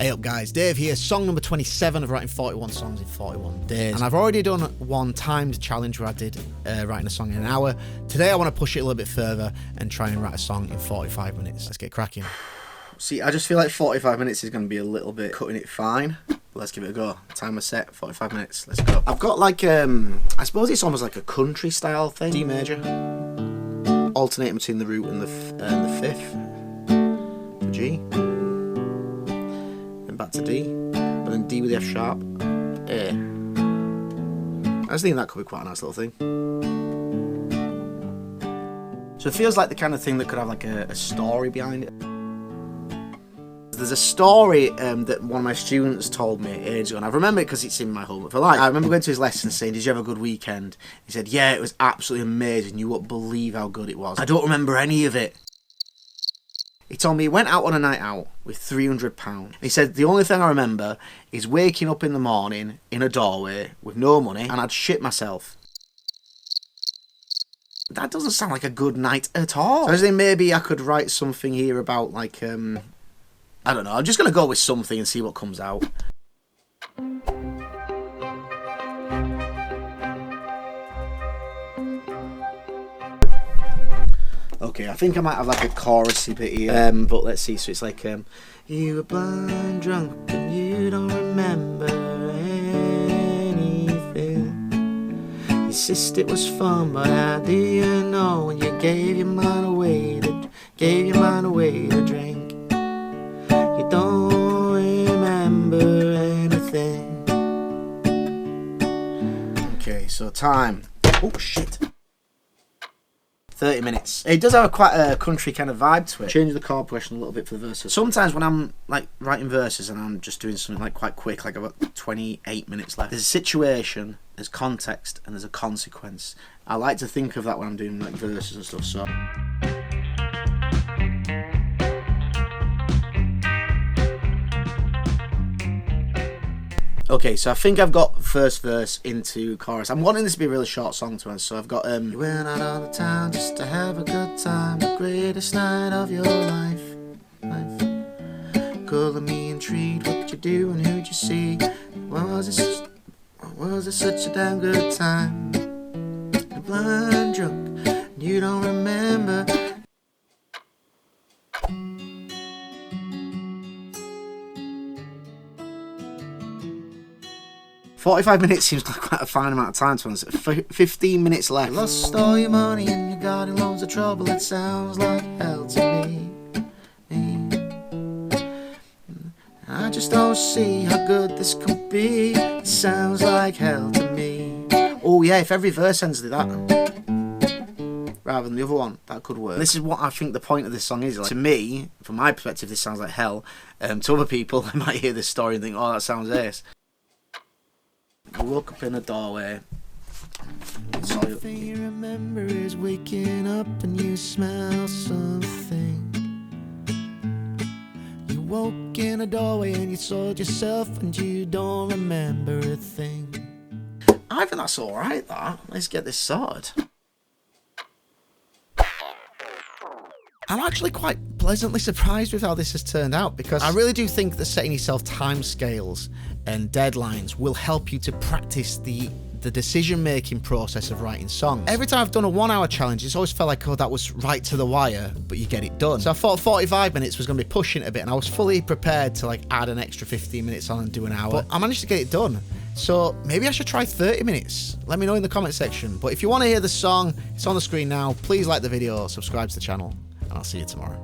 Hey up guys, Dave here, song number 27 of writing 41 songs in 41 days. And I've already done one timed challenge where I did writing a song in an hour. Today I want to push it a little bit further and try and write a song in 45 minutes. Let's get cracking. See, I just feel like 45 minutes is going to be a little bit cutting it fine. But let's give it a go. Timer set, 45 minutes. Let's go. I've got like, I suppose it's almost like a country style thing. D major. Alternating between the root and the fifth. For G. Then back to D. But then D with the F sharp. A. I was thinking that could be quite a nice little thing. So it feels like the kind of thing that could have like a story behind it. There's a story that one of my students told me ages ago, and I remember it because it's in my homework for life. I remember going to his lesson saying, "Did you have a good weekend?" He said, "Yeah, it was absolutely amazing. You won't believe how good it was." I don't remember any of it. He told me he went out on a night out with £300. He said, "The only thing I remember is waking up in the morning in a doorway with no money, and I'd shit myself." That doesn't sound like a good night at all. So I was thinking maybe I could write something here about like, I don't know, I'm just going to go with something and see what comes out. Okay, I think I might have like a chorusy bit here, but let's see, so it's like, you were blind drunk and you don't remember anything. You insist it was fun, but how do you know when you gave your mind away to drink? You don't remember anything. Okay, so time. Oh shit. 30 minutes. It does have quite a country kind of vibe to it. Change the chord progression a little bit for the verses. Sometimes when I'm like writing verses and I'm just doing something like quite quick, like I've got 28 minutes left. There's a situation, there's context, and there's a consequence. I like to think of that when I'm doing like verses and stuff, so. Okay, so I think I've got first verse into chorus. I'm wanting this to be a really short song to us, so I've got you went out on the town just to have a good time, the greatest night of your life. Girl, me intrigued, what you do and who'd you see? Was it such a damn good time? You're blind drunk, you don't remember. 45 minutes seems like quite a fine amount of time to us. 15 minutes left. You lost all your money and you got in loads of trouble. It sounds like hell to me. I just don't see how good this could be. It sounds like hell to me. Oh yeah, if every verse ends with that rather than the other one, that could work. This is what I think the point of this song is. Like, to me, from my perspective, this sounds like hell. To other people, they might hear this story and think, "Oh, that sounds ace." You woke up in a doorway. All you remember is waking up and you smell something. You woke in a doorway and you saw yourself and you don't remember a thing. I think that's alright, that. Let's get this sorted. I'm actually quite pleasantly surprised with how this has turned out, because I really do think that setting yourself time scales and deadlines will help you to practice the decision-making process of writing songs. Every time I've done a 1 hour challenge, it's always felt like, oh, that was right to the wire, but you get it done. So I thought 45 minutes was going to be pushing it a bit, and I was fully prepared to like add an extra 15 minutes on and do an hour, but I managed to get it done. So maybe I should try 30 minutes. Let me know in the comment section. But if you want to hear the song, it's on the screen now. Please like the video, subscribe to the channel, and I'll see you tomorrow.